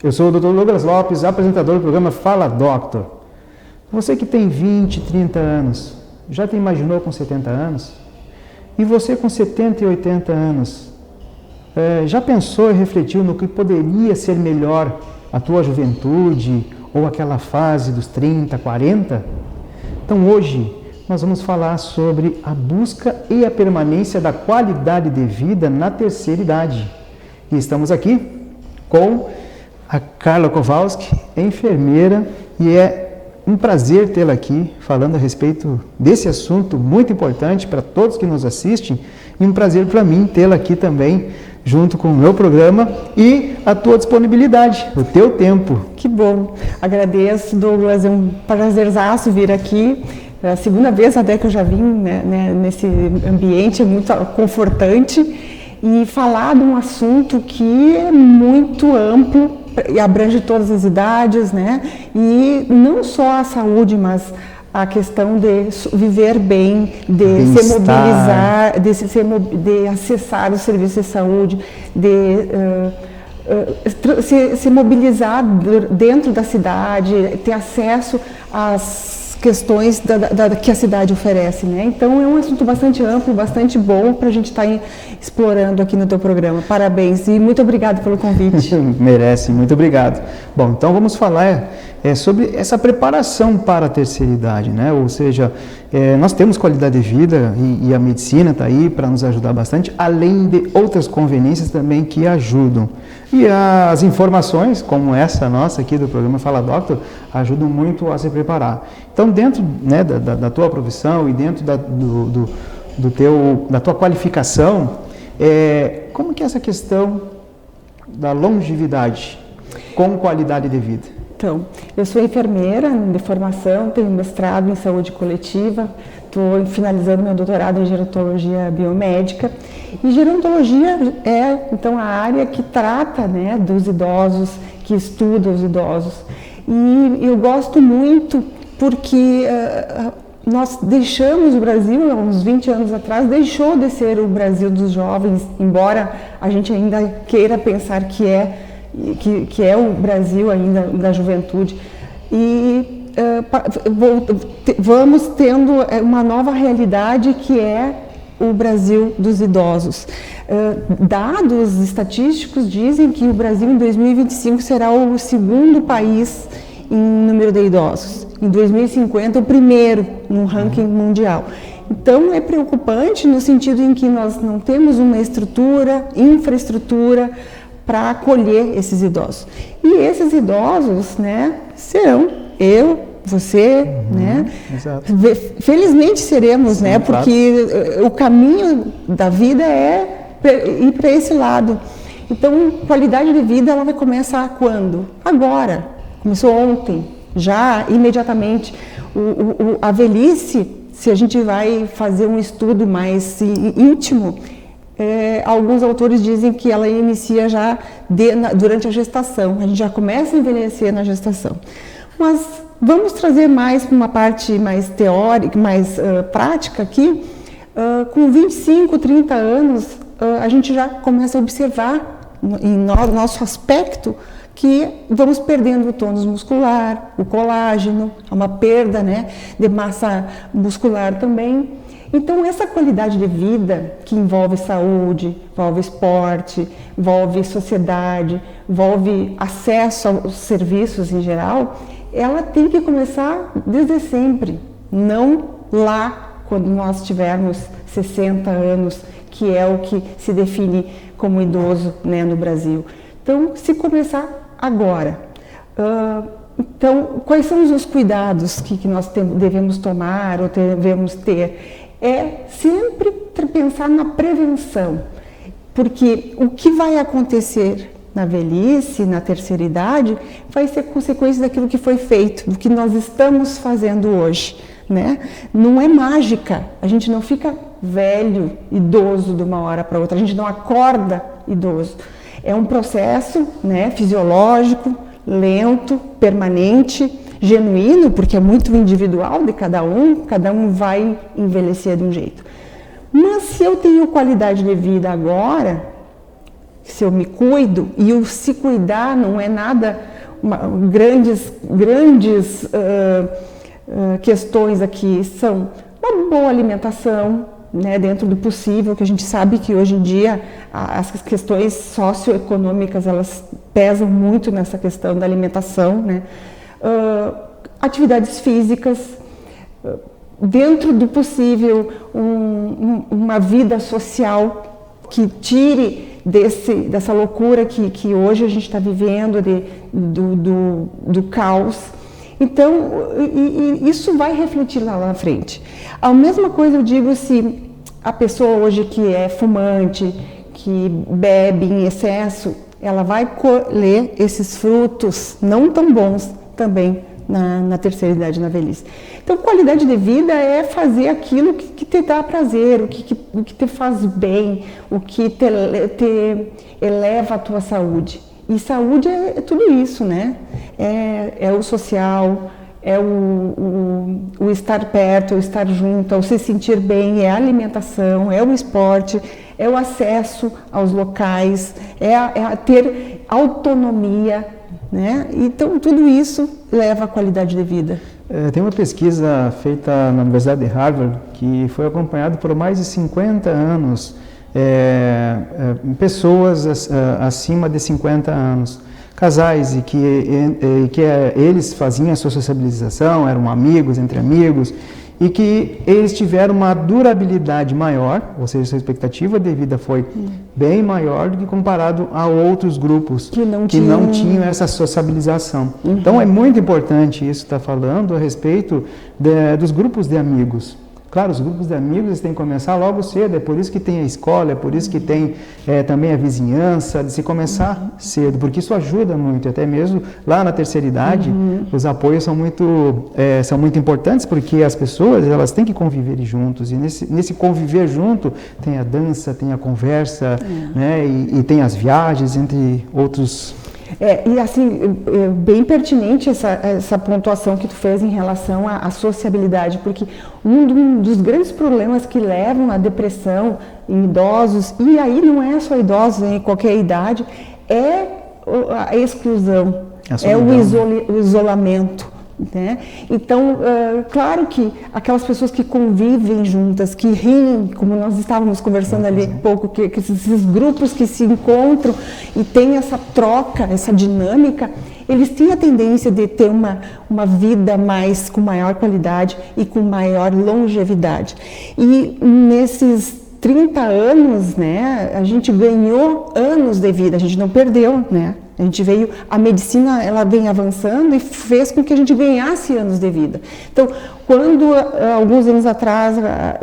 Eu sou o Dr. Douglas Lopes, apresentador do programa Fala Doctor. Você que tem 20, 30 anos, já te imaginou com 70 anos? E você com 70 e 80 anos, já pensou e refletiu no que poderia ser melhor a tua juventude ou aquela fase dos 30, 40? Então hoje nós vamos falar sobre a busca e a permanência da qualidade de vida na terceira idade. E estamos aqui com a Carla Kowalski, enfermeira, e é um prazer tê-la aqui falando a respeito desse assunto muito importante para todos que nos assistem, e um prazer para mim tê-la aqui também junto com o meu programa e a tua disponibilidade, o teu tempo. Que bom, agradeço, Douglas, é um prazerzaço vir aqui. É a segunda vez até que eu já vim, né, nesse ambiente, é muito confortante, e falar de um assunto que é muito amplo e abrange todas as idades, né? E não só a saúde, mas a questão de viver bem, de se mobilizar, de acessar os serviços de saúde, de se mobilizar dentro da cidade, ter acesso às questões que a cidade oferece, né? Então é um assunto bastante amplo, bastante bom para a gente estar explorando aqui no teu programa. Parabéns e muito obrigado pelo convite. Merece, muito obrigado. Bom, então vamos falar sobre essa preparação para a terceira idade, né? Ou seja, nós temos qualidade de vida e a medicina está aí para nos ajudar bastante, além de outras conveniências também que ajudam. E as informações, como essa nossa aqui do programa Fala Doctor, ajudam muito a se preparar. Então, dentro, né, da tua profissão e dentro da tua qualificação, como que é essa questão da longevidade com qualidade de vida? Então, eu sou enfermeira de formação, tenho mestrado em saúde coletiva, estou finalizando meu doutorado em gerontologia biomédica. E gerontologia é, então, a área que trata, né, dos idosos, que estuda os idosos. E eu gosto muito porque nós deixamos o Brasil, há uns 20 anos atrás, deixou de ser o Brasil dos jovens, embora a gente ainda queira pensar que é o Brasil ainda da juventude. E vamos tendo uma nova realidade que é o Brasil dos idosos. Dados estatísticos dizem que o Brasil em 2025 será o segundo país em número de idosos. Em 2050, o primeiro no ranking mundial. Então, é preocupante no sentido em que nós não temos uma infraestrutura para acolher esses idosos. E esses idosos, né, serão eu, você, né? Exato. Felizmente seremos, sim, né? Porque o caminho da vida é ir para esse lado. Então, qualidade de vida, ela vai começar quando? Agora. Começou ontem, já imediatamente. A velhice, se a gente vai fazer um estudo mais íntimo, alguns autores dizem que ela inicia já durante a gestação. A gente já começa a envelhecer na gestação. Mas vamos trazer mais para uma parte mais teórica, mais prática aqui. Com 25, 30 anos, a gente já começa a observar em nosso aspecto que vamos perdendo o tônus muscular, o colágeno, uma perda, né, de massa muscular também. Então, essa qualidade de vida que envolve saúde, envolve esporte, envolve sociedade, envolve acesso aos serviços em geral, ela tem que começar desde sempre, não lá quando nós tivermos 60 anos, que é o que se define como idoso, né, no Brasil. Então, se começar agora. Então, quais são os cuidados que nós devemos tomar ou devemos ter? É sempre pensar na prevenção, porque o que vai acontecer na velhice, na terceira idade, vai ser consequência daquilo que foi feito, do que nós estamos fazendo hoje, né? Não é mágica, a gente não fica velho, idoso de uma hora para outra, a gente não acorda idoso. É um processo, né, fisiológico, lento, permanente, genuíno, porque é muito individual de cada um vai envelhecer de um jeito. Mas se eu tenho qualidade de vida agora, se eu me cuido, e o se cuidar não é nada, grandes questões aqui, são uma boa alimentação, né, dentro do possível, que a gente sabe que hoje em dia as questões socioeconômicas, elas pesam muito nessa questão da alimentação, né? Atividades físicas, dentro do possível, uma vida social que tire dessa loucura que hoje a gente está vivendo, do caos. Então, isso vai refletir lá na frente. A mesma coisa eu digo se a pessoa hoje que é fumante, que bebe em excesso, ela vai colher esses frutos não tão bons também na terceira idade, na velhice. Então, qualidade de vida é fazer aquilo que te dá prazer, o que te faz bem, o que te eleva a tua saúde. E saúde é tudo isso, né? É o social, é o estar perto, é o estar junto, é o se sentir bem, é a alimentação, é o esporte, é o acesso aos locais, é a ter autonomia, né? Então, tudo isso leva à qualidade de vida. Tem uma pesquisa feita na Universidade de Harvard que foi acompanhada por mais de 50 anos, pessoas acima de 50 anos, casais, e que eles faziam a sua sociabilização, eram amigos, entre amigos, e que eles tiveram uma durabilidade maior, ou seja, sua expectativa de vida foi bem maior do que comparado a outros grupos que não tinham essa sociabilização. Então é muito importante isso estar falando a respeito dos grupos de amigos. Claro, os grupos de amigos têm que começar logo cedo, é por isso que tem a escola, é por isso que tem também a vizinhança, de se começar cedo, porque isso ajuda muito, até mesmo lá na terceira idade, os apoios são muito importantes, porque as pessoas, elas têm que conviver juntos, e nesse conviver junto tem a dança, tem a conversa, né, e tem as viagens, entre outros. E assim, bem pertinente essa pontuação que tu fez em relação à sociabilidade, porque um dos grandes problemas que levam à depressão em idosos, e aí não é só idosos, em qualquer idade, é a exclusão, é o isolamento. Né? Então, claro que aquelas pessoas que convivem juntas, que riem, como nós estávamos conversando ali um pouco, que esses grupos que se encontram e tem essa troca, essa dinâmica, eles têm a tendência de ter uma vida com maior qualidade e com maior longevidade. E nesses 30 anos, né, a gente ganhou anos de vida, a gente não perdeu, né? A medicina, ela vem avançando e fez com que a gente ganhasse anos de vida. Então, quando alguns anos atrás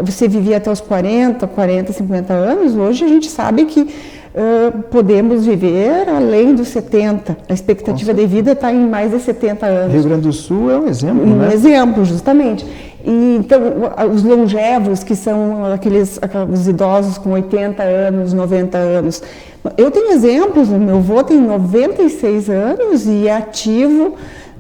você vivia até os 40, 50 anos, hoje a gente sabe que podemos viver além dos 70. A expectativa de vida está em mais de 70 anos. Rio Grande do Sul é um exemplo, né? Um exemplo, justamente. E, então, os longevos, que são aqueles idosos com 80 anos, 90 anos. Eu tenho exemplos, o meu avô tem 96 anos e é ativo,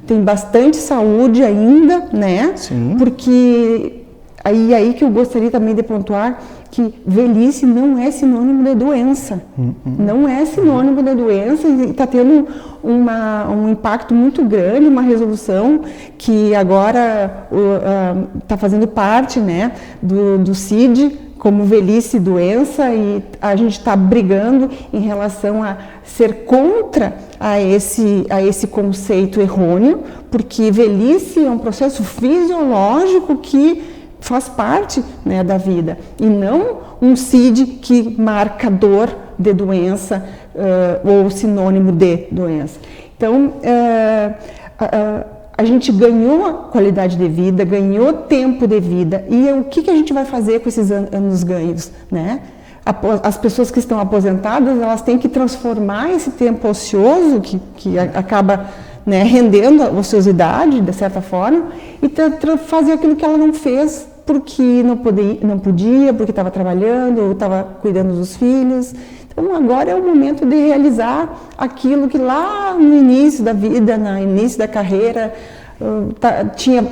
tem bastante saúde ainda, né? Sim. Porque aí que eu gostaria também de pontuar que velhice não é sinônimo de doença. Não é sinônimo de doença e está tendo um impacto muito grande, uma resolução que agora está fazendo parte, né, do CID, como velhice e doença, e a gente está brigando em relação a ser contra esse conceito errôneo, porque velhice é um processo fisiológico que faz parte, né, da vida, e não um CID que marca dor de doença ou sinônimo de doença. Então, a gente ganhou qualidade de vida, ganhou tempo de vida, e o que a gente vai fazer com esses anos ganhos, né? As pessoas que estão aposentadas, elas têm que transformar esse tempo ocioso, que acaba, né, rendendo a ociosidade, de certa forma, e fazer aquilo que ela não fez porque não podia, porque estava trabalhando, ou estava cuidando dos filhos. Então, agora é o momento de realizar aquilo que lá no início da vida, no início da carreira,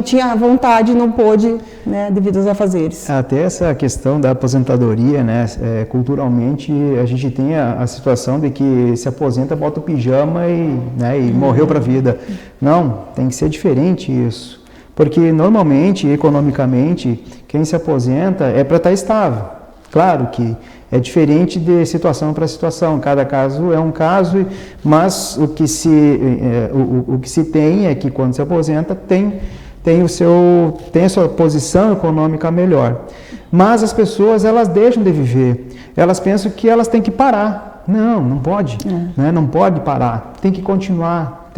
tinha vontade e não pôde, né, devido aos afazeres. Até essa questão da aposentadoria, né, culturalmente a gente tem a situação de que se aposenta, bota o pijama e morreu para a vida. Não, tem que ser diferente isso. Porque normalmente, economicamente, quem se aposenta é para estar estável. Claro que é diferente de situação para situação, cada caso é um caso, mas o que se tem é que quando se aposenta tem a sua posição econômica melhor. Mas as pessoas, elas deixam de viver, elas pensam que elas têm que parar. Não pode, né? Não pode parar, tem que continuar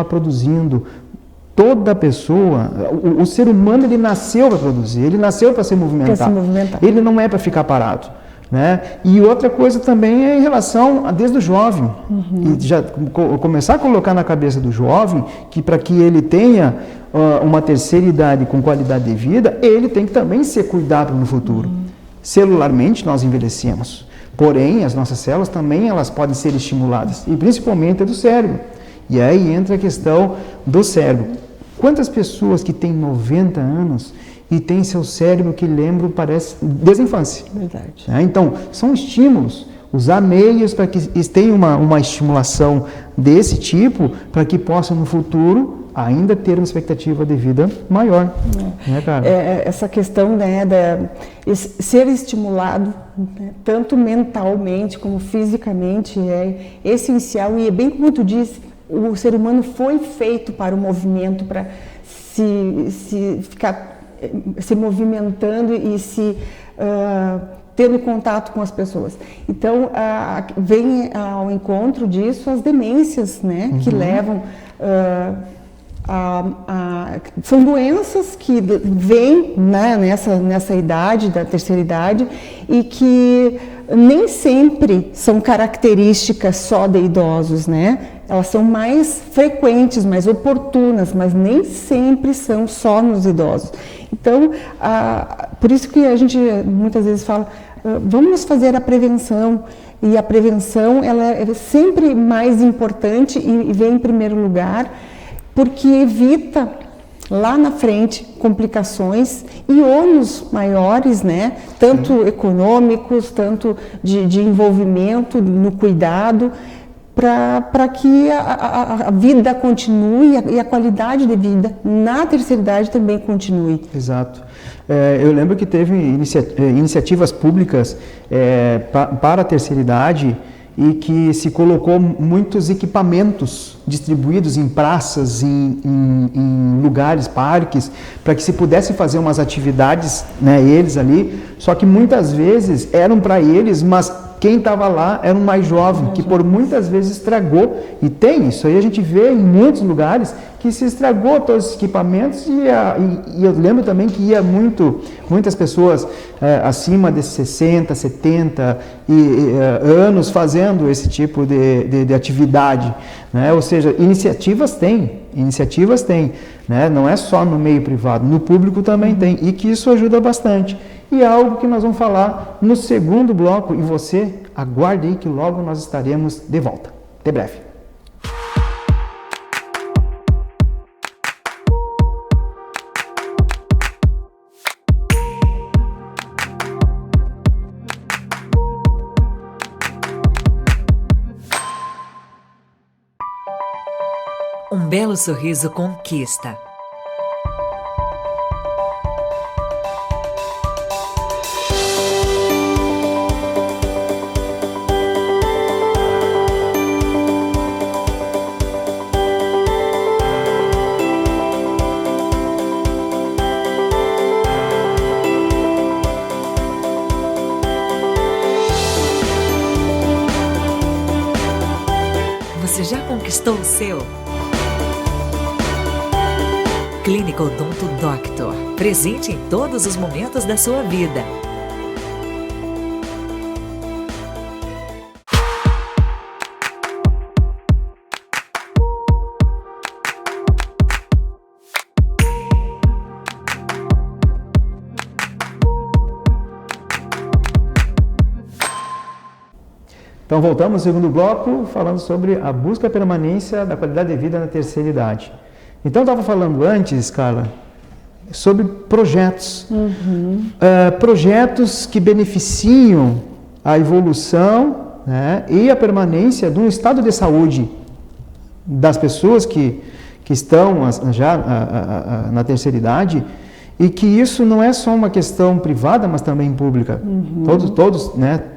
produzindo. Toda pessoa, o ser humano, ele nasceu para produzir, ele nasceu para se movimentar, ele não é para ficar parado. Né? E outra coisa também é em relação a desde o jovem, e já começar a colocar na cabeça do jovem que para que ele tenha uma terceira idade com qualidade de vida, ele tem que também ser cuidado no futuro. Celularmente nós envelhecemos, porém as nossas células também elas podem ser estimuladas, e principalmente a do cérebro. E aí entra a questão do cérebro. Quantas pessoas que têm 90 anos e têm seu cérebro que lembra, parece, desde a infância? Verdade. Então, são estímulos. Usar meios para que tenham uma estimulação desse tipo, para que possam no futuro ainda ter uma expectativa de vida maior. Né, cara? Essa questão, né, ser estimulado, né, tanto mentalmente como fisicamente, é essencial. E é bem como tu disse, o ser humano foi feito para o movimento, para ficar se movimentando e tendo contato com as pessoas. Então, vem ao encontro disso as demências, né, que levam... são doenças que vêm, né, nessa idade, da terceira idade, e que nem sempre são características só de idosos, né? Elas são mais frequentes, mais oportunas, mas nem sempre são só nos idosos. Então, por isso que a gente muitas vezes fala, vamos fazer a prevenção, e a prevenção ela é sempre mais importante e vem em primeiro lugar, porque evita lá na frente complicações e ônus maiores, né? Tanto econômicos, tanto de envolvimento no cuidado, para que a vida continue e a qualidade de vida na terceira idade também continue. Exato. Eu lembro que teve iniciativas públicas para a terceira idade, e que se colocou muitos equipamentos distribuídos em praças, em lugares, parques, para que se pudesse fazer umas atividades, né, eles ali, só que muitas vezes eram para eles, mas quem estava lá era um mais jovem, que por muitas vezes estragou, e tem isso aí, a gente vê em muitos lugares que se estragou todos os equipamentos, e eu lembro também que ia muitas pessoas acima de 60, 70 anos fazendo esse tipo de atividade, né? Ou seja, iniciativas tem, né? Não é só no meio privado, no público também tem, e que isso ajuda bastante. E é algo que nós vamos falar no segundo bloco, e você aguarde aí que logo nós estaremos de volta. Até breve. Um belo sorriso conquista. Você já conquistou o seu? Clínica Odonto Doctor, presente em todos os momentos da sua vida. Então voltamos ao segundo bloco, falando sobre a busca e permanência da qualidade de vida na terceira idade. Então, eu estava falando antes, Carla, sobre projetos. Projetos que beneficiam a evolução, né, e a permanência de um estado de saúde das pessoas que estão já na terceira idade, e que isso não é só uma questão privada, mas também pública.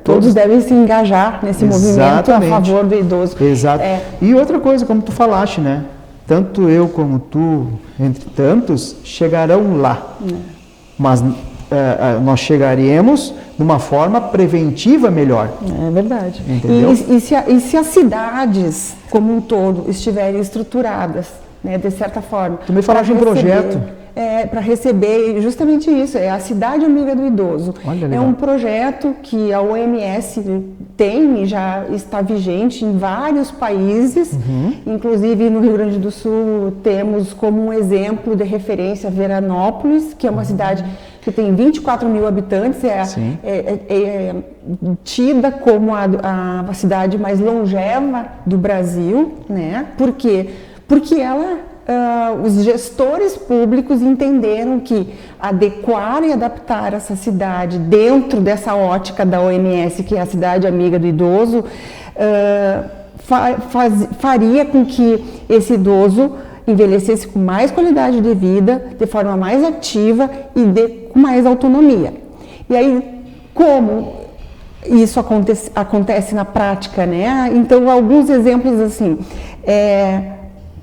Todos devem se engajar nesse movimento a favor do idoso. Exato. E outra coisa, como tu falaste, né? Tanto eu como tu, entre tantos, chegarão lá. Mas nós chegaremos de uma forma preventiva melhor. É verdade. Entendeu? E se as cidades, como um todo, estiverem estruturadas, né, de certa forma... Tu me falaste de um projeto. Para receber justamente isso, é a Cidade Amiga do Idoso. Olha, é um projeto que a OMS tem e já está vigente em vários países, inclusive no Rio Grande do Sul temos como um exemplo de referência Veranópolis, que é uma cidade que tem 24 mil habitantes, é tida como a cidade mais longeva do Brasil, né? Por quê? Porque ela... os gestores públicos entenderam que adequar e adaptar essa cidade dentro dessa ótica da OMS, que é a Cidade Amiga do Idoso, faria com que esse idoso envelhecesse com mais qualidade de vida, de forma mais ativa e com mais autonomia. E aí, como isso acontece na prática, né? Então, alguns exemplos assim...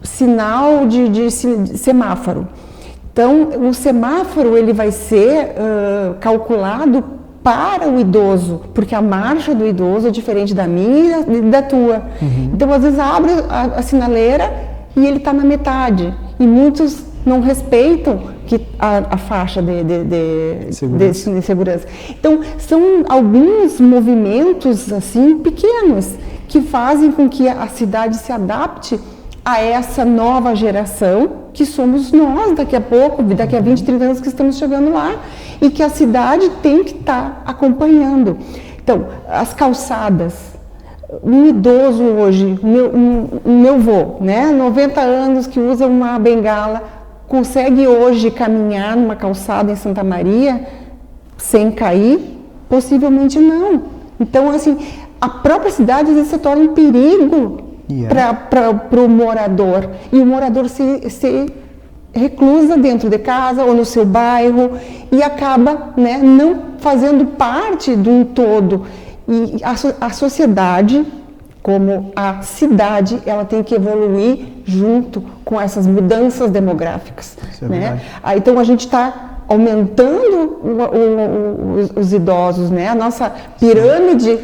sinal de semáforo. Então, o semáforo ele vai ser calculado para o idoso, porque a marcha do idoso é diferente da minha e da tua. Então, às vezes, abre a sinaleira e ele está na metade. E muitos não respeitam a faixa de segurança. Então, são alguns movimentos assim pequenos que fazem com que a cidade se adapte a essa nova geração, que somos nós daqui a pouco, daqui a 20, 30 anos que estamos chegando lá, e que a cidade tem que estar acompanhando. Então, as calçadas, um idoso hoje, meu avô, né, 90 anos, que usa uma bengala, consegue hoje caminhar numa calçada em Santa Maria sem cair? Possivelmente não. Então, assim, a própria cidade às vezes se torna um perigo para o morador, e o morador se reclusa dentro de casa ou no seu bairro e acaba, né, não fazendo parte de um todo. E a sociedade, como a cidade, ela tem que evoluir junto com essas mudanças demográficas, né? Então a gente está aumentando os idosos, né? A nossa pirâmide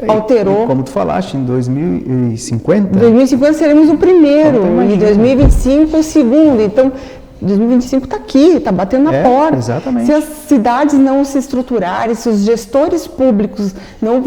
alterou. Como tu falaste, em 2050... Em 2050 seremos o primeiro, em 2025 o segundo. Então, 2025 está aqui, está batendo na porta. Exatamente. Se as cidades não se estruturarem, se os gestores públicos não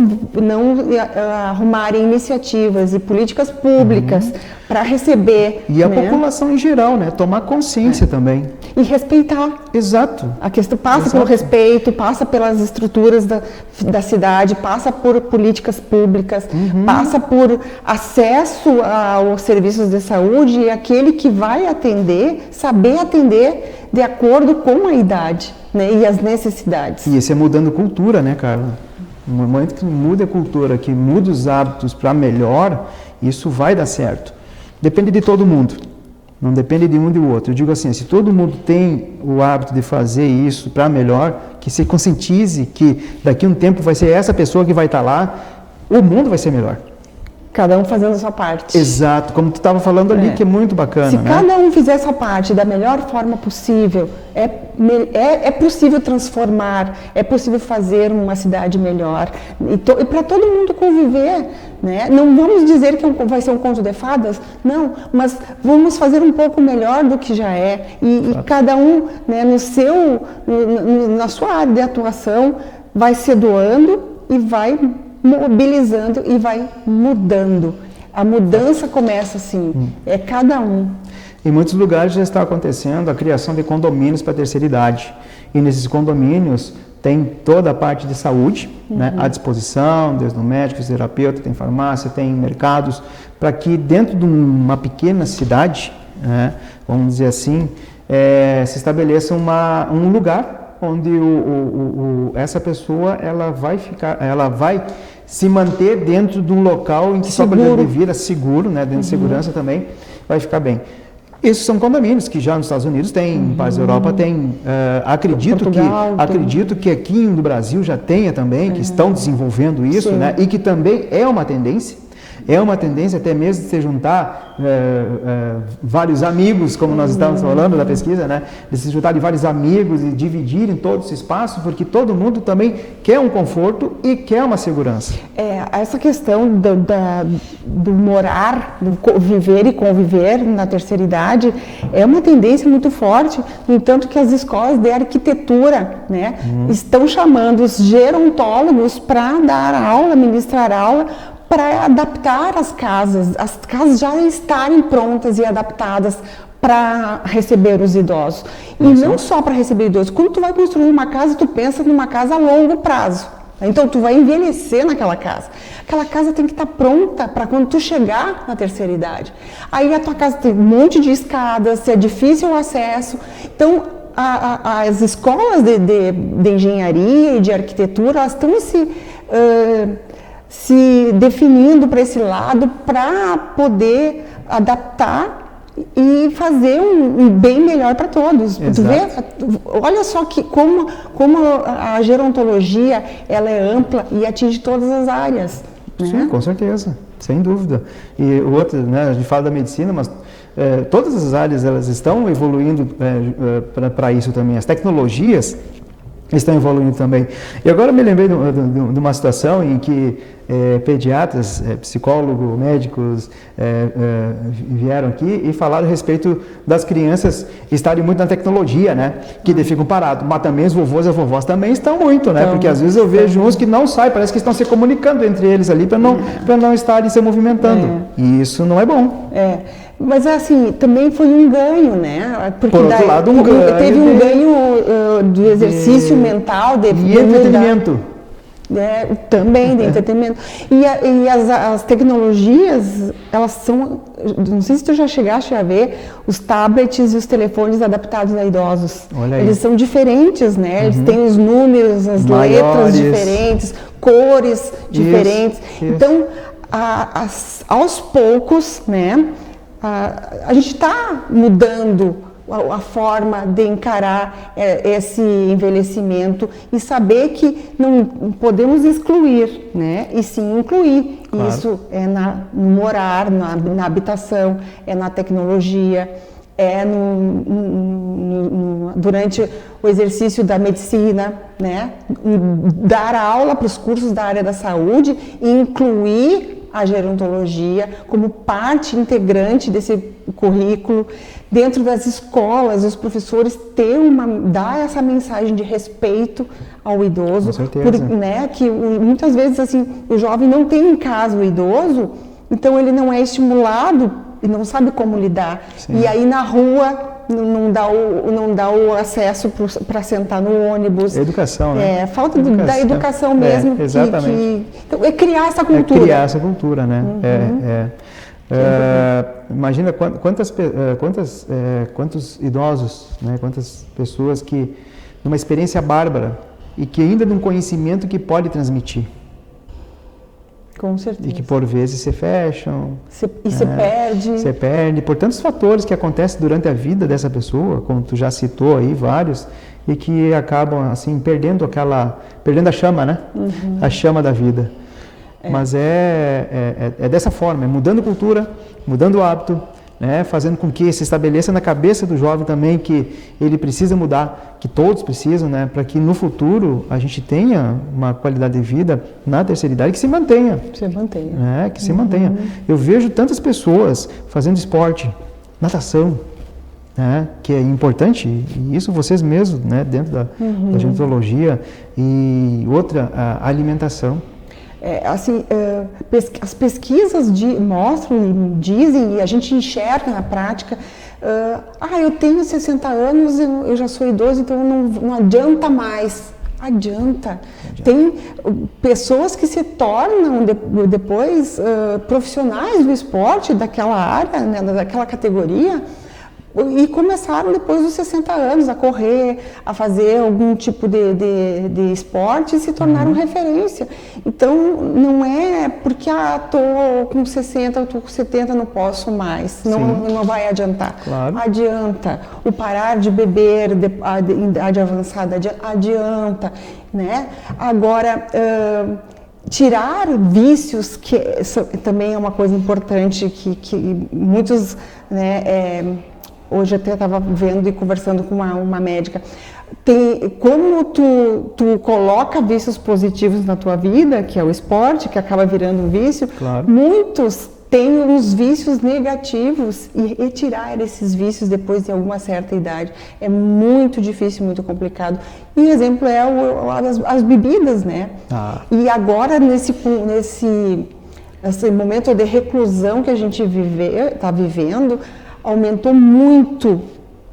arrumarem iniciativas e políticas públicas para receber... E a população em geral, né? Tomar consciência também. E respeitar. Exato. A questão passa pelo respeito, passa pelas estruturas da cidade, passa por políticas públicas, passa por acesso aos serviços de saúde, e aquele que vai atender, saber atender de acordo com a idade, né, e as necessidades. E isso é mudando cultura, né, Carla? No momento que muda a cultura, que muda os hábitos para melhor, isso vai dar certo. Depende de todo mundo. Não depende de um e do outro. Eu digo assim, se todo mundo tem o hábito de fazer isso para melhor, que se conscientize que daqui a um tempo vai ser essa pessoa que vai estar lá, o mundo vai ser melhor. Cada um fazendo a sua parte. Exato, como tu estava falando ali, que é muito bacana. Se cada um fizer a sua parte da melhor forma possível, é possível transformar, é possível fazer uma cidade melhor. E para todo mundo conviver, né? Não vamos dizer que vai ser um conto de fadas, não, mas vamos fazer um pouco melhor do que já é. E cada um, né, na sua área de atuação, vai se doando e vai mobilizando e vai mudando. A mudança começa assim, é cada um. Em muitos lugares já está acontecendo a criação de condomínios para a terceira idade. E nesses condomínios tem toda a parte de saúde, né, à disposição, desde o médico, fisioterapeuta, tem farmácia, tem mercados, para que dentro de uma pequena cidade, né, vamos dizer assim, se estabeleça um lugar onde essa pessoa ela vai se manter dentro de um local em que sua qualidade de vida seguro, né, dentro de segurança também, vai ficar bem. Esses são condomínios que já nos Estados Unidos tem, em países da Europa tem. Acredito que aqui no Brasil já tenha também, que estão desenvolvendo isso, né? E que também é uma tendência. É uma tendência até mesmo de se juntar vários amigos, como nós estávamos falando da pesquisa, né? De se juntar de vários amigos e dividirem todo esse espaço, porque todo mundo também quer um conforto e quer uma segurança. Essa questão do morar, do viver e conviver na terceira idade é uma tendência muito forte, no entanto que as escolas de arquitetura, né, estão chamando os gerontólogos para dar aula, ministrar aula, para adaptar as casas já estarem prontas e adaptadas para receber os idosos. E não só para receber idosos, quando tu vai construir uma casa, tu pensa numa casa a longo prazo. Então tu vai envelhecer naquela casa. Aquela casa tem que estar pronta para quando tu chegar na terceira idade. Aí a tua casa tem um monte de escadas, é difícil o acesso. Então as escolas de engenharia e de arquitetura, elas estão se definindo para esse lado para poder adaptar e fazer um bem melhor para todos. Tu vê, olha só como a gerontologia ela é ampla e atinge todas as áreas. Sim, né? Com certeza, sem dúvida. E o outro, né, a gente fala da medicina, mas todas as áreas elas estão evoluindo para isso também. As tecnologias estão evoluindo também. E agora eu me lembrei de uma situação em que pediatras, psicólogos, médicos vieram aqui e falaram a respeito das crianças estarem muito na tecnologia, né? Que ficam parados. Mas também os vovôs e as vovós também estão muito, né? Porque às vezes eu vejo uns que não saem, parece que estão se comunicando entre eles ali para não estarem se movimentando. E isso não é bom. Mas assim, também foi um ganho, né? Porque por outro lado, teve um ganho do exercício mental, de entretenimento. Também de entretenimento. E as tecnologias, elas são, não sei se tu já chegaste a ver, os tablets e os telefones adaptados a idosos. Olha aí. Eles são diferentes, né? Eles têm os números, as maiores, letras diferentes, cores diferentes. Isso. Então, aos poucos, né? A gente está mudando a forma de encarar esse envelhecimento e saber que não podemos excluir, né? E sim incluir. Claro. Isso é no morar, na habitação, é na tecnologia, durante o exercício da medicina, né? Dar aula para os cursos da área da saúde e incluir a gerontologia como parte integrante desse currículo. Dentro das escolas, os professores dar essa mensagem de respeito ao idoso. Com certeza. Né, que muitas vezes assim, o jovem não tem em casa o idoso, então ele não é estimulado e não sabe como lidar. Sim. E aí na rua não dá o acesso para sentar no ônibus. Educação, né? Falta da educação mesmo. Exatamente. Então, criar essa cultura. Criar essa cultura, né? Imagina quantos idosos, né? Quantas pessoas que, numa experiência bárbara e que ainda de um conhecimento que pode transmitir. Com certeza. E que por vezes se fecham. Se perde. Se perde. Por tantos fatores que acontecem durante a vida dessa pessoa, como tu já citou aí, vários, e que acabam assim perdendo a chama, né? A chama da vida. Mas é dessa forma, mudando cultura, mudando o hábito, né? Fazendo com que se estabeleça na cabeça do jovem também que ele precisa mudar, que todos precisam, né? Para que no futuro a gente tenha uma qualidade de vida na terceira idade que se mantenha. Que se mantenha. Eu vejo tantas pessoas fazendo esporte, natação, né? Que é importante, e isso vocês mesmos, né? Dentro da gerontologia, e outra, a alimentação. As pesquisas mostram e dizem, e a gente enxerga na prática, eu tenho 60 anos, eu já sou idoso, então não adianta mais. Adianta. Tem pessoas que se tornam depois profissionais do esporte, daquela área, né, daquela categoria, E começaram depois dos 60 anos a correr, a fazer algum tipo de esporte e se tornaram referência. Então, não é porque estou com 60, estou com 70, não posso mais, não vai adiantar. Claro. Adianta. O parar de beber em idade avançada adianta, né? Agora, tirar vícios, que também é uma coisa importante que muitos, né, hoje até estava vendo e conversando com uma médica, como tu coloca vícios positivos na tua vida, que é o esporte, que acaba virando um vício, claro. Muitos têm uns vícios negativos e tirar esses vícios depois de alguma certa idade é muito difícil, muito complicado. E exemplo é as bebidas, né? E agora nesse momento de reclusão que a gente está vivendo, aumentou muito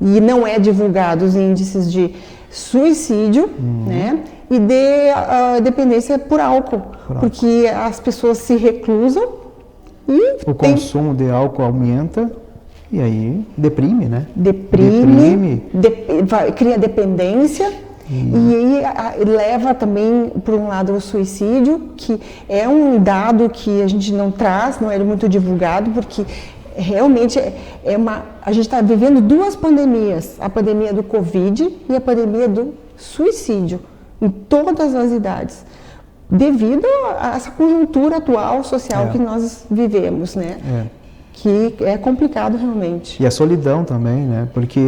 e não é divulgado os índices de suicídio, né? E de dependência por álcool, porque as pessoas se reclusam e o consumo de álcool aumenta e aí deprime, né? Cria dependência e aí leva também por um lado o suicídio, que é um dado que a gente não traz, não é muito divulgado, porque realmente a gente está vivendo duas pandemias, a pandemia do Covid e a pandemia do suicídio, em todas as idades, devido a essa conjuntura atual social que nós vivemos, né? Que é complicado realmente. E a solidão também, né? Porque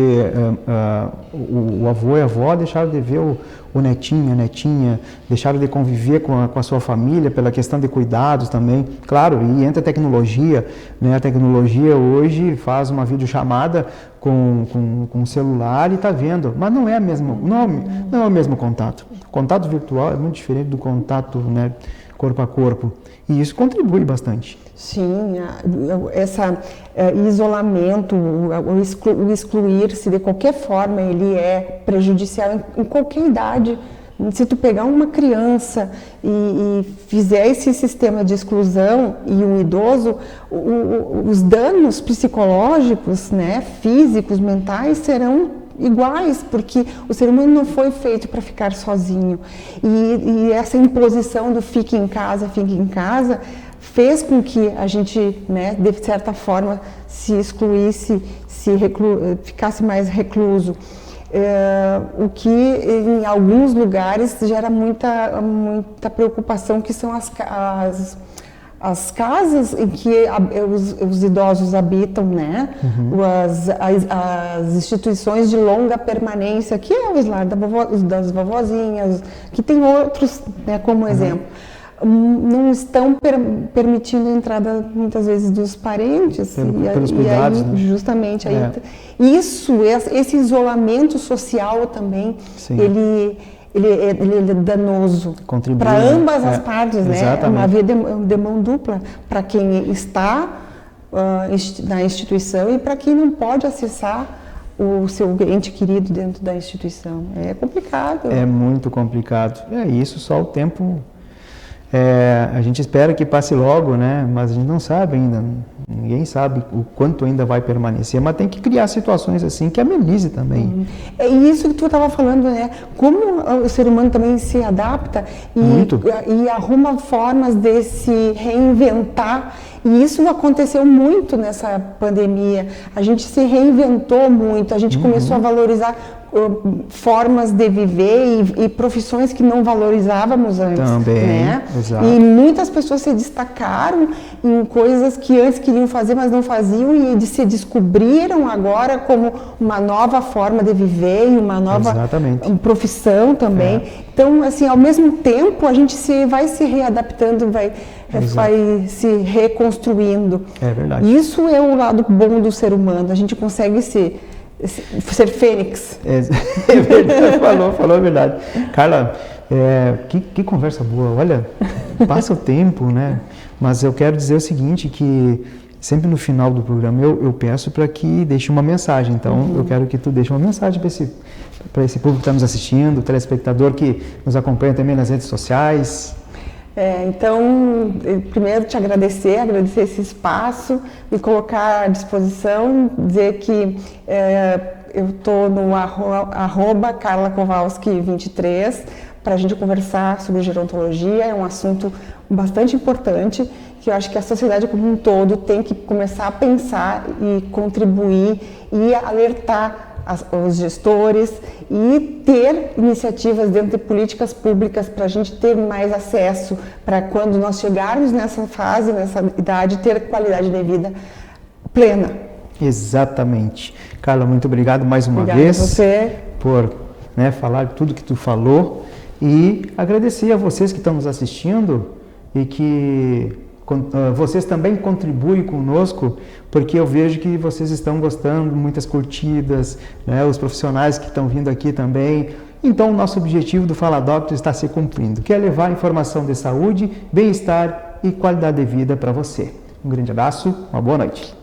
o avô e a avó deixaram de ver o netinho, a netinha, deixaram de conviver com a sua família pela questão de cuidados também. Claro, e entra a tecnologia, né? A tecnologia hoje faz uma videochamada com o celular e está vendo, mas não é o mesmo contato. O contato virtual é muito diferente do contato, né, corpo a corpo. E isso contribui bastante. Sim, esse isolamento, o excluir-se de qualquer forma, ele é prejudicial em qualquer idade. Se tu pegar uma criança e fizer esse sistema de exclusão e um idoso, os danos psicológicos, né, físicos, mentais serão iguais, porque o ser humano não foi feito para ficar sozinho. E essa imposição do fique em casa, fez com que a gente, né, de certa forma, se excluísse, ficasse mais recluso. O que em alguns lugares gera muita preocupação, que são as casas em que os idosos habitam, né? As instituições de longa permanência, que é o lar das vovozinhas, que tem outros, né, como exemplo. Não estão permitindo a entrada, muitas vezes, dos parentes. Pelos cuidados, aí, né? Justamente. Aí, esse isolamento social também, ele é danoso para ambas as partes, né? Exatamente. É uma via de mão dupla para quem está na instituição e para quem não pode acessar o seu ente querido dentro da instituição. É complicado. É muito complicado. Isso só o tempo... a gente espera que passe logo, né? Mas a gente não sabe ainda, ninguém sabe o quanto ainda vai permanecer, mas tem que criar situações assim que amenize também. É isso que tu estava falando, né? Como o ser humano também se adapta e arruma formas de se reinventar. E isso aconteceu muito nessa pandemia. A gente se reinventou muito, a gente começou a valorizar formas de viver e profissões que não valorizávamos antes. Também, né? Exato. E muitas pessoas se destacaram em coisas que antes queriam fazer, mas não faziam, e se descobriram agora como uma nova forma de viver e uma nova profissão também. Então, assim, ao mesmo tempo, a gente vai se readaptando, vai se reconstruindo. É verdade. Isso é o lado bom do ser humano. A gente consegue ser fênix. É verdade, falou a verdade. Carla, que conversa boa. Olha, passa o tempo, né? Mas eu quero dizer o seguinte, que sempre no final do programa eu peço para que deixe uma mensagem. Então, eu quero que tu deixe uma mensagem para esse público que está nos assistindo, o telespectador que nos acompanha também nas redes sociais. Então, primeiro te agradecer esse espaço, me colocar à disposição, dizer que eu estou no @carlakowalski23 para a gente conversar sobre gerontologia. É um assunto bastante importante que eu acho que a sociedade como um todo tem que começar a pensar e contribuir e alertar os gestores e ter iniciativas dentro de políticas públicas para a gente ter mais acesso, para quando nós chegarmos nessa fase, nessa idade, ter qualidade de vida plena. Exatamente. Carla, muito obrigado mais uma vez a você por falar tudo que tu falou e agradecer a vocês que estão nos assistindo e que vocês também contribuem conosco, porque eu vejo que vocês estão gostando, muitas curtidas, os profissionais que estão vindo aqui também. Então, o nosso objetivo do Fala Doctor está se cumprindo, que é levar informação de saúde, bem-estar e qualidade de vida para você. Um grande abraço, uma boa noite.